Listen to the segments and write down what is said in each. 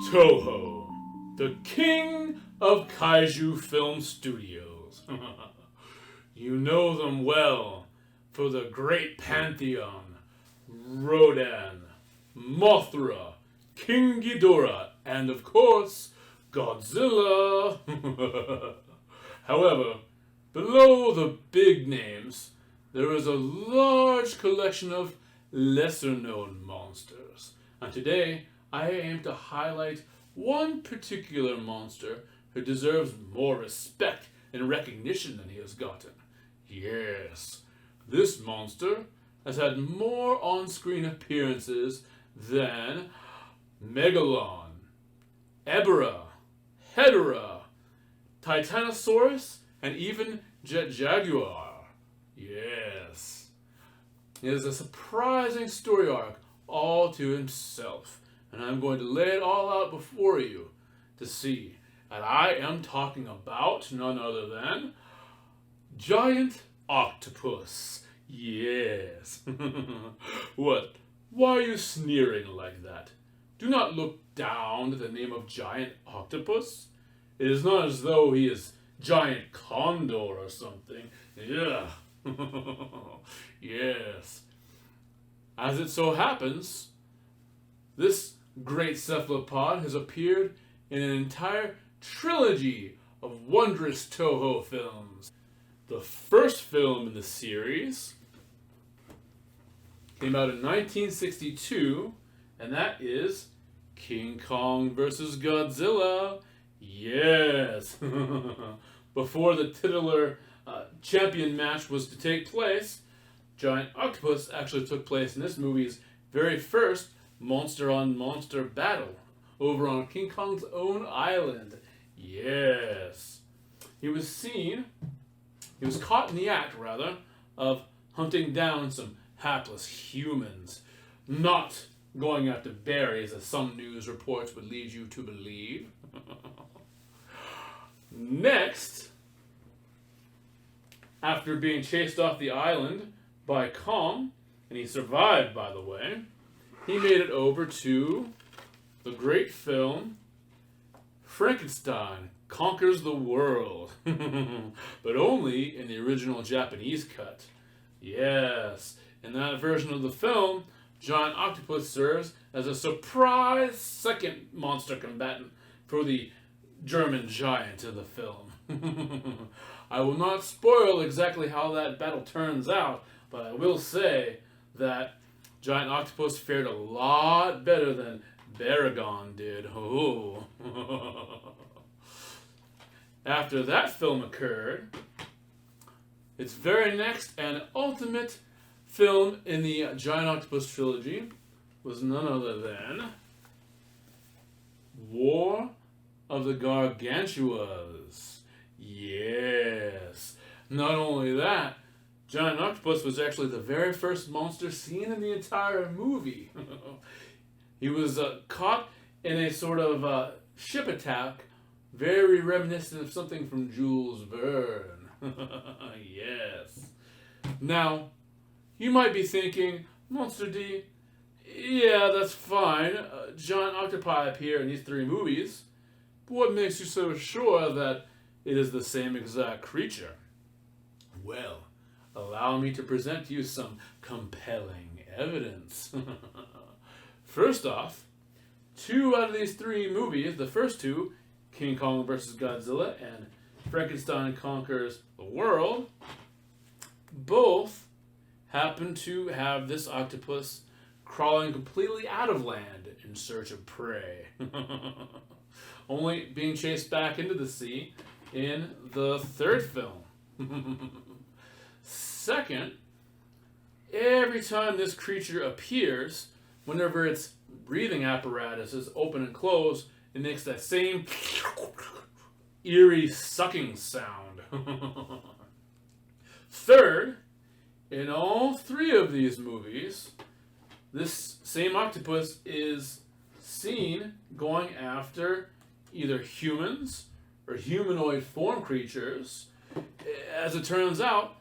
Toho, the king of kaiju film studios. You know them well for the great pantheon, Rodan, Mothra, King Ghidorah, and of course, Godzilla. However, below the big names, there is a large collection of lesser-known monsters. And today, I aim to highlight one particular monster who deserves more respect and recognition than he has gotten. Yes, this monster has had more on-screen appearances than Megalon, Ebera, Hedorah, Titanosaurus, and even Jet Jaguar. Yes. He has a surprising story arc all to himself, and I'm going to lay it all out before you to see. And I am talking about none other than Giant Octopus. Yes. What? Why are you sneering like that? Do not look down to the name of Giant Octopus. It is not as though he is Giant Condor or something. Yeah. Yes. As it so happens, this great cephalopod has appeared in an entire trilogy of wondrous Toho films. The first film in the series came out in 1962, and that is King Kong vs. Godzilla. Yes! Before the titular champion match was to take place, Giant Octopus actually took place in this movie's very first monster-on-monster battle over on King Kong's own island. Yes! He was caught in the act, rather, of hunting down some hapless humans, not going after berries, as some news reports would lead you to believe. Next, after being chased off the island by Kong, and he survived, by the way, he made it over to the great film Frankenstein Conquers the World, but only in the original Japanese cut. Yes, in that version of the film, Giant Octopus serves as a surprise second monster combatant for the German giant of the film. I will not spoil exactly how that battle turns out, but I will say that Giant Octopus fared a lot better than Baragon did. Oh. After that film occurred, its very next and ultimate film in the Giant Octopus trilogy was none other than War of the Gargantuas. Yes. Not only that, Giant Octopus was actually the very first monster seen in the entire movie. He was caught in a sort of ship attack, very reminiscent of something from Jules Verne. Yes. Now, you might be thinking, Monster D, yeah, that's fine. Giant octopi appear in these three movies, but what makes you so sure that it is the same exact creature? Well, allow me to present you some compelling evidence. First off, 2 out of these 3 movies, the first 2, King Kong vs. Godzilla and Frankenstein Conquers the World, both happen to have this octopus crawling completely out of land in search of prey, only being chased back into the sea in the third film. Second, every time this creature appears, whenever its breathing apparatus is open and closed, it makes that same eerie sucking sound. Third, in all 3 of these movies, this same octopus is seen going after either humans or humanoid form creatures. As it turns out,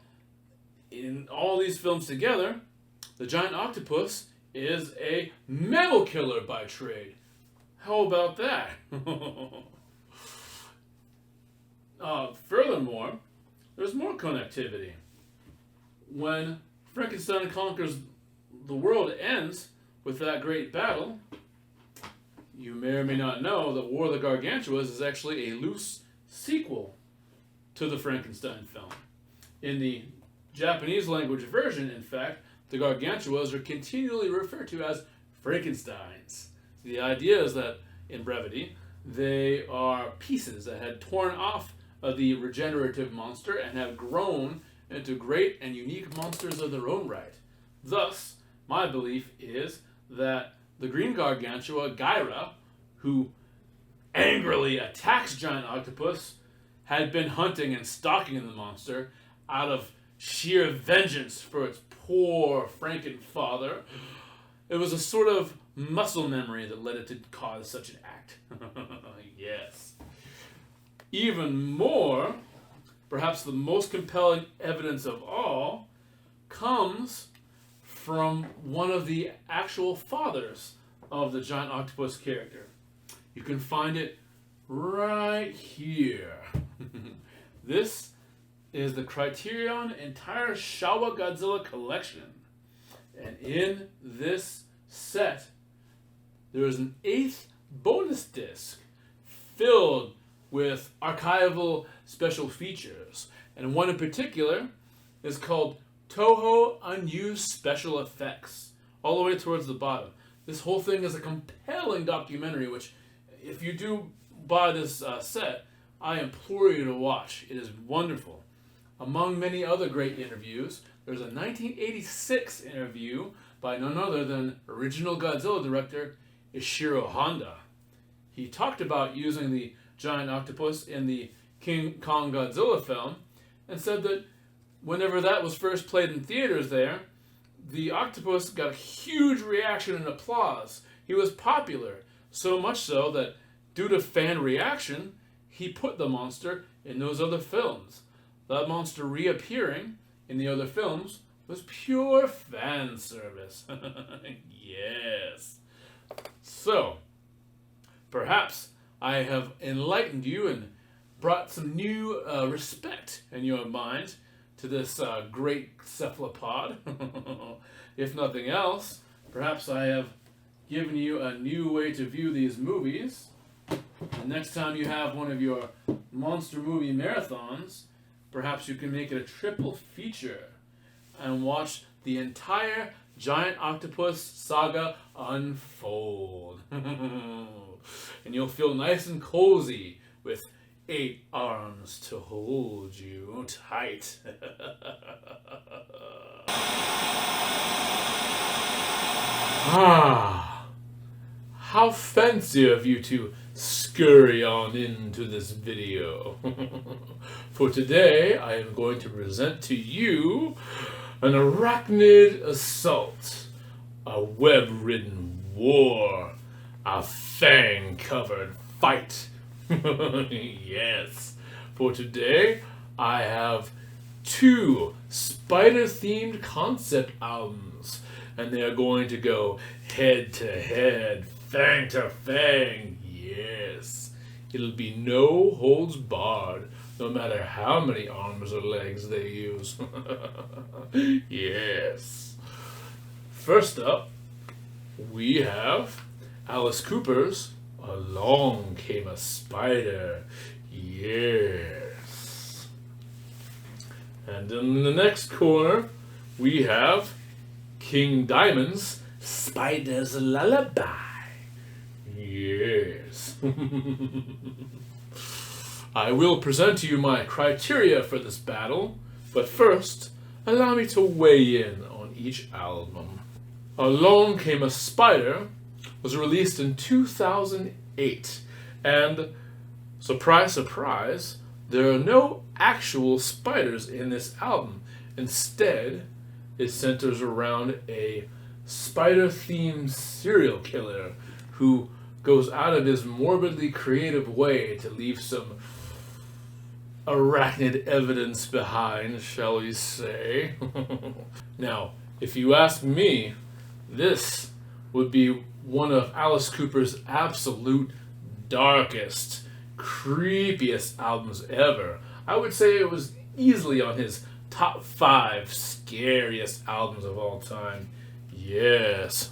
in all these films together, the giant octopus is a mammal killer by trade. How about that? Furthermore, there's more connectivity. When Frankenstein Conquers the World ends with that great battle, you may or may not know that War of the Gargantuas is actually a loose sequel to the Frankenstein film. In the Japanese language version, in fact, the Gargantuas are continually referred to as Frankensteins. The idea is that, in brevity, they are pieces that had torn off of the regenerative monster and have grown into great and unique monsters of their own right. Thus, my belief is that the Green Gargantua, Gyra, who angrily attacks Giant Octopus, had been hunting and stalking the monster out of sheer vengeance for its poor Frankenfather. It was a sort of muscle memory that led it to cause such an act. Yes. Even more, perhaps the most compelling evidence of all, comes from one of the actual fathers of the Giant Octopus character. You can find it right here. This is the Criterion entire Showa Godzilla collection. And in this set, there is an 8th bonus disc filled with archival special features. And one in particular is called Toho Unused Special Effects, all the way towards the bottom. This whole thing is a compelling documentary, which, if you do buy this set, I implore you to watch. It is wonderful. Among many other great interviews, there's a 1986 interview by none other than original Godzilla director Ishiro Honda. He talked about using the Giant Octopus in the King Kong Godzilla film and said that whenever that was first played in theaters there, the octopus got a huge reaction and applause. He was popular, so much so that due to fan reaction, he put the monster in those other films. That monster reappearing in the other films was pure fan service. Yes. So, perhaps I have enlightened you and brought some new respect in your mind to this great cephalopod. If nothing else, perhaps I have given you a new way to view these movies. And next time you have one of your monster movie marathons, perhaps you can make it a triple feature and watch the entire Giant Octopus saga unfold. And you'll feel nice and cozy with 8 arms to hold you tight. How fancy of you to scurry on into this video. For today, I am going to present to you an Arachnid Assault, a web-ridden war, a fang-covered fight. Yes, for today, I have 2 spider-themed concept albums, and they are going to go head-to-head, fang-to-fang. Yes, it'll be no holds barred, no matter how many arms or legs they use. Yes. First up, we have Alice Cooper's Along Came a Spider. Yes. And in the next corner, we have King Diamond's Spider's Lullaby. Yes. I will present to you my criteria for this battle, but first, allow me to weigh in on each album. Along Came a Spider was released in 2008, and surprise, surprise, there are no actual spiders in this album. Instead, it centers around a spider-themed serial killer who goes out of his morbidly creative way to leave some arachnid evidence behind, shall we say. Now, if you ask me, this would be one of Alice Cooper's absolute darkest, creepiest albums ever. I would say it was easily on his top 5 scariest albums of all time. Yes.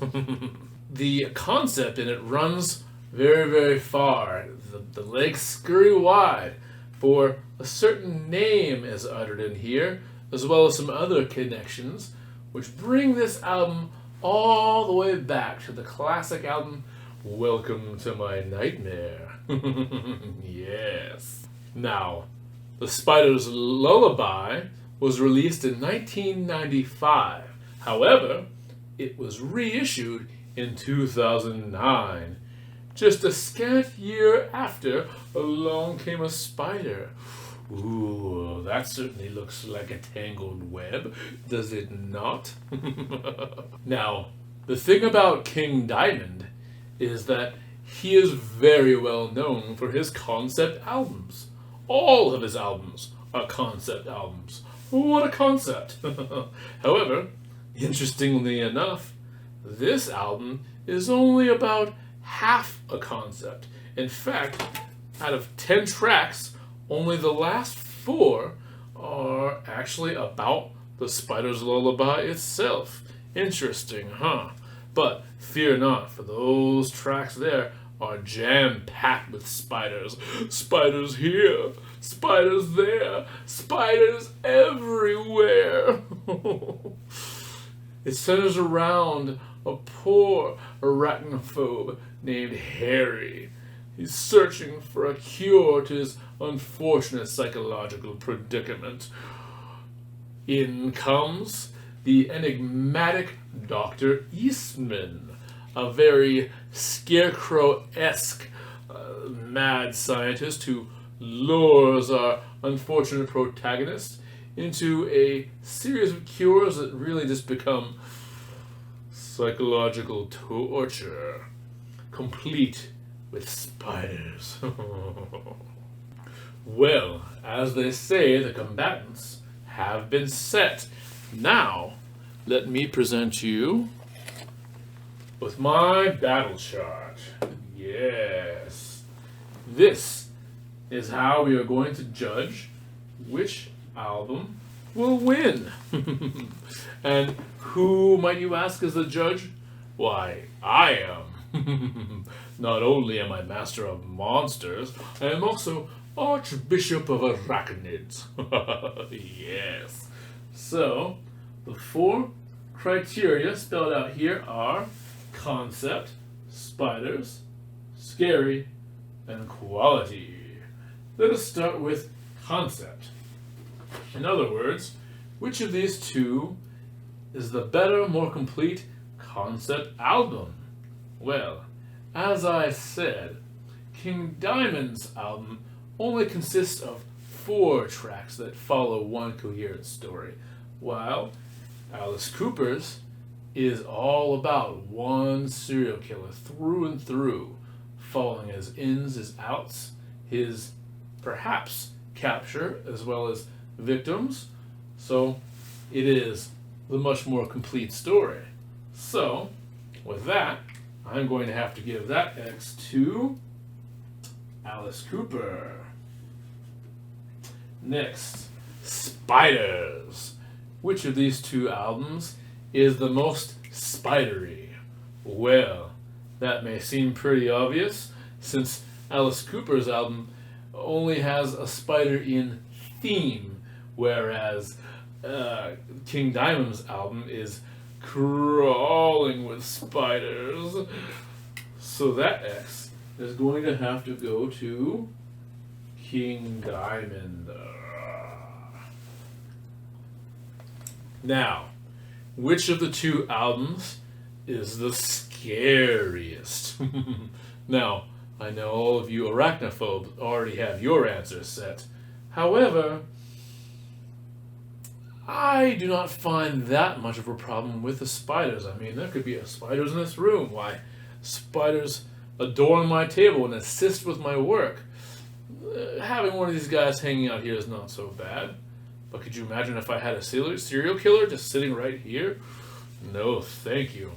The concept in it runs very, very far. The legs scurry wide, for a certain name is uttered in here, as well as some other connections, which bring this album all the way back to the classic album, Welcome to My Nightmare. Yes. Now, The Spider's Lullaby was released in 1995. However, it was reissued in 2009. Just a scant year after, along came a spider. Ooh, that certainly looks like a tangled web, does it not? Now, the thing about King Diamond is that he is very well known for his concept albums. All of his albums are concept albums. What a concept! However, interestingly enough, this album is only about half a concept. In fact, out of 10 tracks, only the last 4 are actually about the Spider's Lullaby itself. Interesting, huh? But fear not, for those tracks there are jam-packed with spiders. Spiders here, spiders there, spiders everywhere. It centers around a poor arachnophobe named Harry. He's searching for a cure to his unfortunate psychological predicament. In comes the enigmatic Dr. Eastman, a very scarecrow-esque mad scientist who lures our unfortunate protagonist into a series of cures that really just become psychological torture, complete with spiders. Well, as they say, the combatants have been set. Now, let me present you with my battle chart. Yes. This is how we are going to judge which album will win. And who, might you ask, is the judge? Why, I am. Not only am I master of monsters, I am also Archbishop of Arachnids. Yes. So, the 4 criteria spelled out here are concept, spiders, scary, and quality. Let us start with concept. In other words, which of these 2 is the better, more complete concept album? Well, as I said, King Diamond's album only consists of 4 tracks that follow one coherent story, while Alice Cooper's is all about one serial killer through and through, following his ins, his outs, his perhaps capture, as well as victims. So it is the much more complete story. So, with that, I'm going to have to give that X to Alice Cooper. Next, spiders. Which of these 2 albums is the most spidery? Well, that may seem pretty obvious, since Alice Cooper's album only has a spider in theme, whereas King Diamond's album is crawling with spiders. So that X is going to have to go to King Diamond. Now, which of the 2 albums is the scariest? Now, I know all of you arachnophobes already have your answers set. However, I do not find that much of a problem with the spiders. I mean, there could be spiders in this room. Why, spiders adorn my table and assist with my work. Having one of these guys hanging out here is not so bad. But could you imagine if I had a serial killer just sitting right here? No, thank you.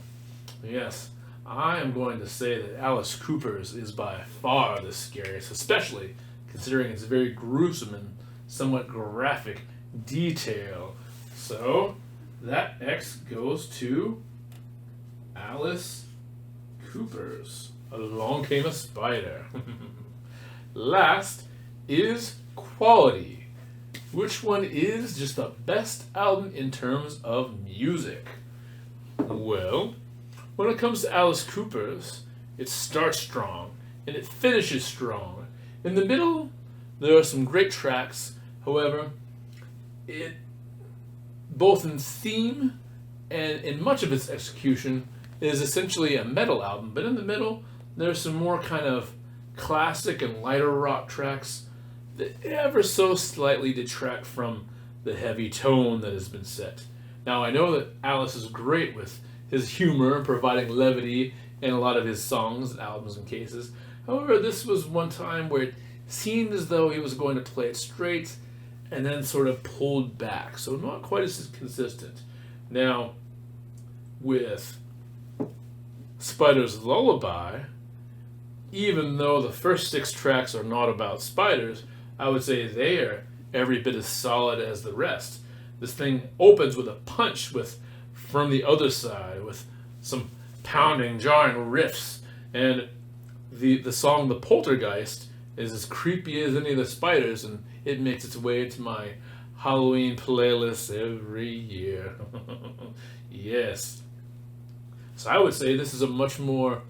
Yes, I am going to say that Alice Cooper's is by far the scariest, especially considering its very gruesome and somewhat graphic detail. So, that X goes to Alice Cooper's. Along Came a Spider. Last is Quality. Which one is just the best album in terms of music? Well, when it comes to Alice Cooper's, it starts strong and it finishes strong. In the middle, there are some great tracks. However, it, both in theme and in much of its execution, is essentially a metal album. But in the middle, there's some more kind of classic and lighter rock tracks that ever so slightly detract from the heavy tone that has been set. Now, I know that Alice is great with his humor, providing levity in a lot of his songs, albums, and cases. However, this was one time where it seemed as though he was going to play it straight and then sort of pulled back, so not quite as consistent. Now, with Spider's Lullaby, even though the first 6 tracks are not about spiders, I would say they are every bit as solid as the rest. This thing opens with a punch with From the Other Side, with some pounding, jarring riffs, and the song The Poltergeist is as creepy as any of the spiders, and it makes its way into my Halloween playlist every year. Yes. So I would say this is a much more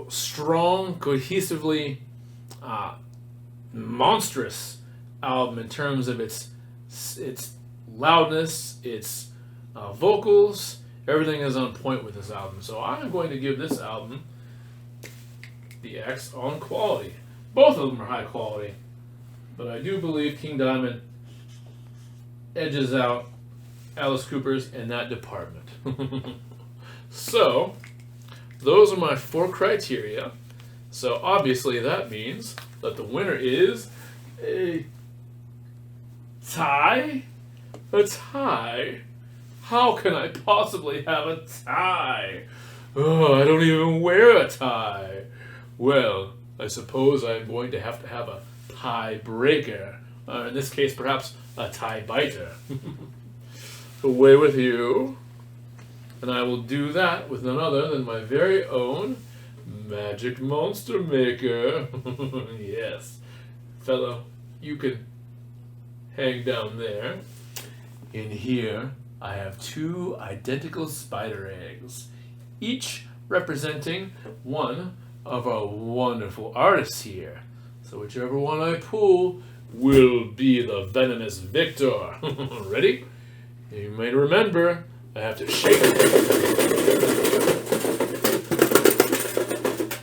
strong, cohesively monstrous album in terms of its loudness, its vocals. Everything is on point with this album. So I'm going to give this album the X on quality. Both of them are high quality, but I do believe King Diamond edges out Alice Cooper's in that department. So, those are my 4 criteria. So obviously that means that the winner is a tie? A tie? How can I possibly have a tie? Oh, I don't even wear a tie. Well, I suppose I'm going to have a tie breaker. In this case, perhaps a tie biter. Away with you. And I will do that with none other than my very own Magic Monster Maker. Yes. Fellow, you can hang down there. In here, I have 2 identical spider eggs, each representing one of our wonderful artists here. So whichever one I pull will be the venomous victor. Ready? You may remember, I have to shake it.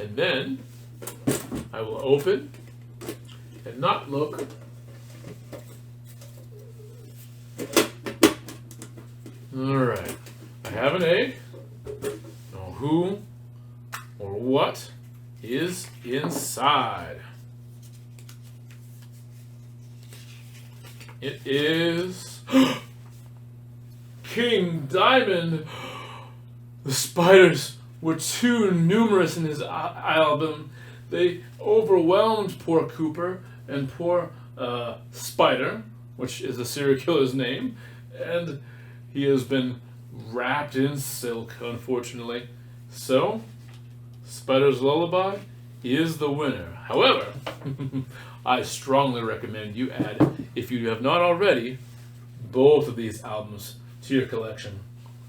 And then I will open and not look. Alright. I have an egg. Now who or what is inside? It is King Diamond. The spiders were too numerous in his album. They overwhelmed poor Cooper and poor Spider, which is the serial killer's name, and he has been wrapped in silk, unfortunately. So, Spider's Lullaby is the winner. However, I strongly recommend you add, if you have not already, both of these albums to your collection.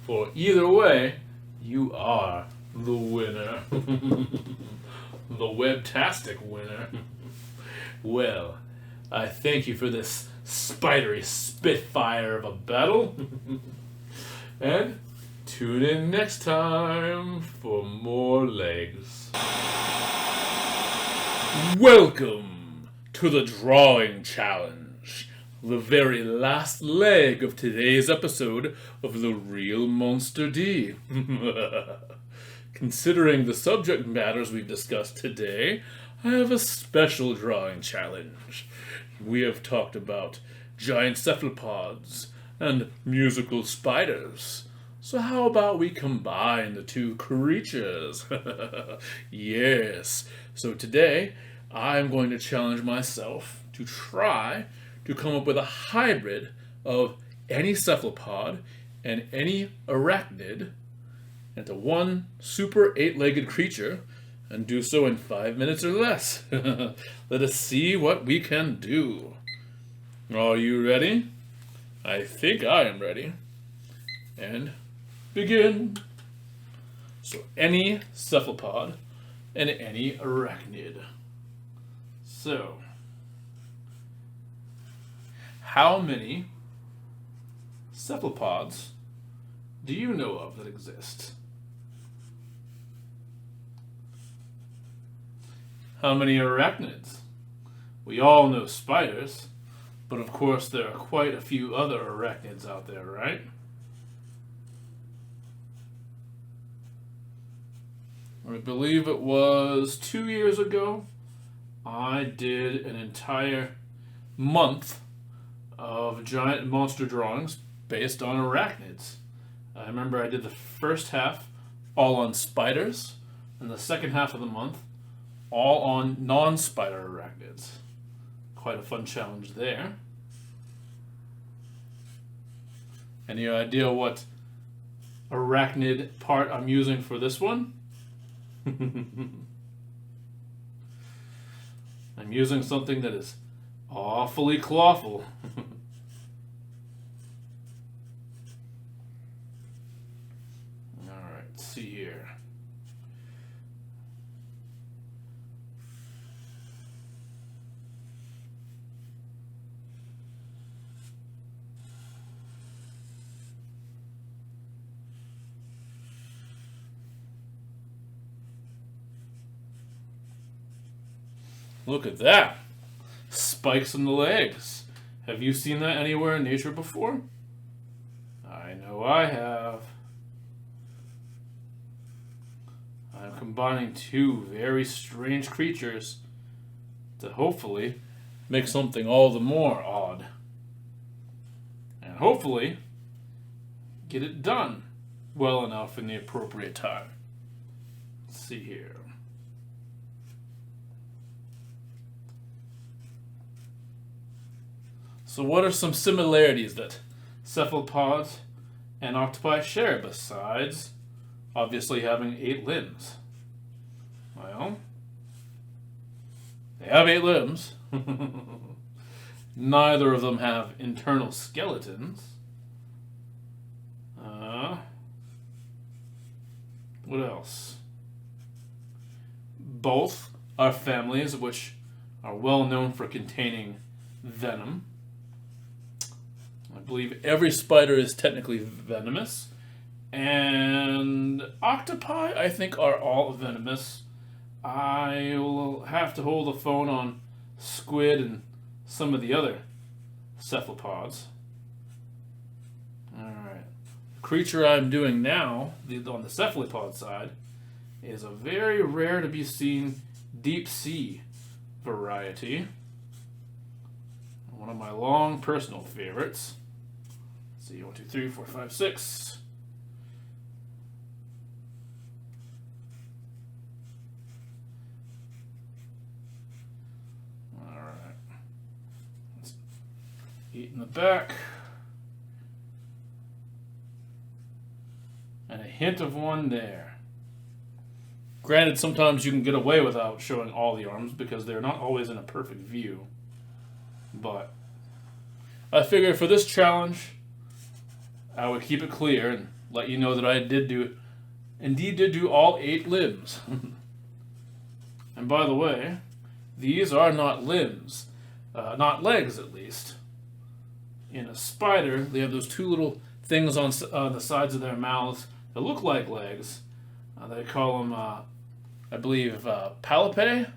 For either way, you are the winner. The webtastic winner. Well, I thank you for this spidery spitfire of a battle. And tune in next time for more legs. Welcome to the drawing challenge, the very last leg of today's episode of The Real Monster D. Considering the subject matters we've discussed today, I have a special drawing challenge. We have talked about giant cephalopods and musical spiders. So how about we combine the two creatures? Yes. So today, I'm going to challenge myself to try to come up with a hybrid of any cephalopod and any arachnid into one super eight-legged creature, and do so in 5 minutes or less. Let us see what we can do. Are you ready? I think I am ready. And begin. So any cephalopod and any arachnid. So, how many cephalopods do you know of that exist? How many arachnids? We all know spiders, but of course there are quite a few other arachnids out there, right? I believe it was 2 years ago, I did an entire month of giant monster drawings based on arachnids. I remember I did the first half all on spiders, and the second half of the month all on non-spider arachnids. Quite a fun challenge there. Any idea what arachnid part I'm using for this one? I'm using something that is awfully clawful. Alright, let's see here. Look at that. Spikes in the legs. Have you seen that anywhere in nature before? I know I have. I'm combining two very strange creatures to hopefully make something all the more odd. And hopefully get it done well enough in the appropriate time. Let's see here. So what are some similarities that cephalopods and octopi share besides obviously having 8 limbs? Well, they have 8 limbs. Neither of them have internal skeletons. What else? Both are families which are well known for containing venom. I believe every spider is technically venomous, and octopi, I think, are all venomous. I will have to hold the phone on squid and some of the other cephalopods. Alright. The creature I'm doing now, on the cephalopod side, is a very rare to be seen deep sea variety. One of my long personal favorites. Let's see, 1, 2, 3, 4, 5, 6. Alright. 8 in the back. And a hint of one there. Granted, sometimes you can get away without showing all the arms because they're not always in a perfect view. But I figured for this challenge, I would keep it clear and let you know that I indeed did do all 8 limbs. And by the way, these are not limbs, not legs at least. In a spider, they have those 2 little things on the sides of their mouths that look like legs. They call them, I believe, palpae,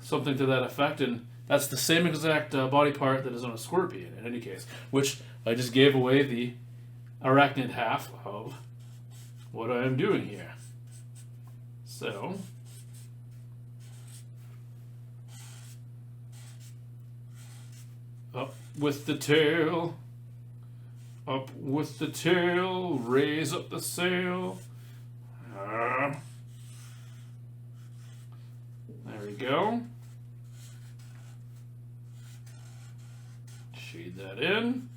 something to that effect, and that's the same exact body part that is on a scorpion, in any case, which I just gave away the arachnid half of what I am doing here. So, up with the tail, Up with the tail, raise up the sail. There we go. Shade that in.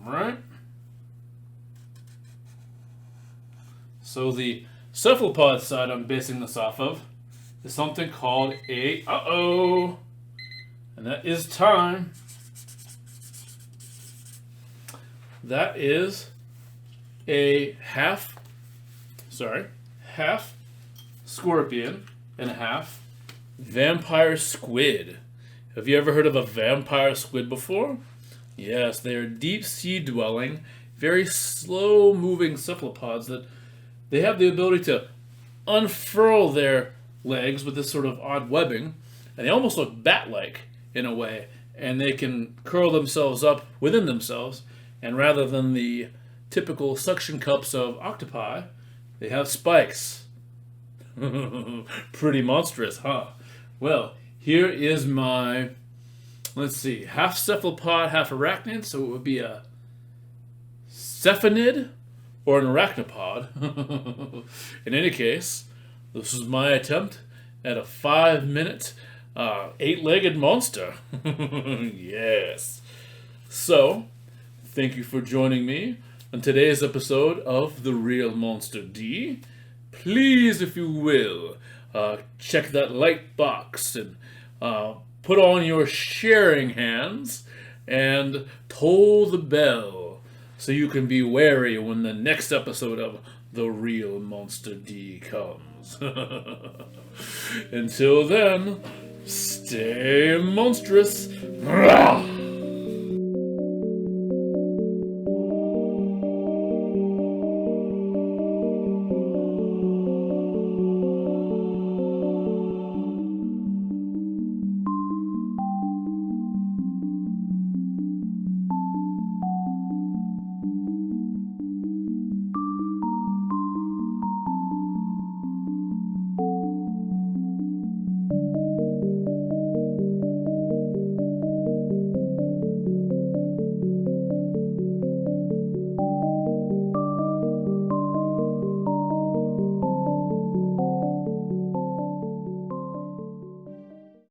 Alright. So the cephalopod side I'm basing this off of is something called a and that is time. That is a half scorpion and half vampire squid. Have you ever heard of a vampire squid before? Yes, they are deep sea dwelling, very slow moving cephalopods that they have the ability to unfurl their legs with this sort of odd webbing, and they almost look bat-like in a way, and they can curl themselves up within themselves, and rather than the typical suction cups of octopi, they have spikes. Pretty monstrous, huh? Well, here is my, let's see, half cephalopod, half arachnid, so it would be a cephanid or an arachnopod. In any case, this is my attempt at a 5-minute, 8-legged monster. Yes. So, thank you for joining me on today's episode of The Real Monster D. Please, if you will, check that like box and put on your sharing hands and toll the bell so you can be wary when the next episode of The Real Monster D comes. Until then, stay monstrous.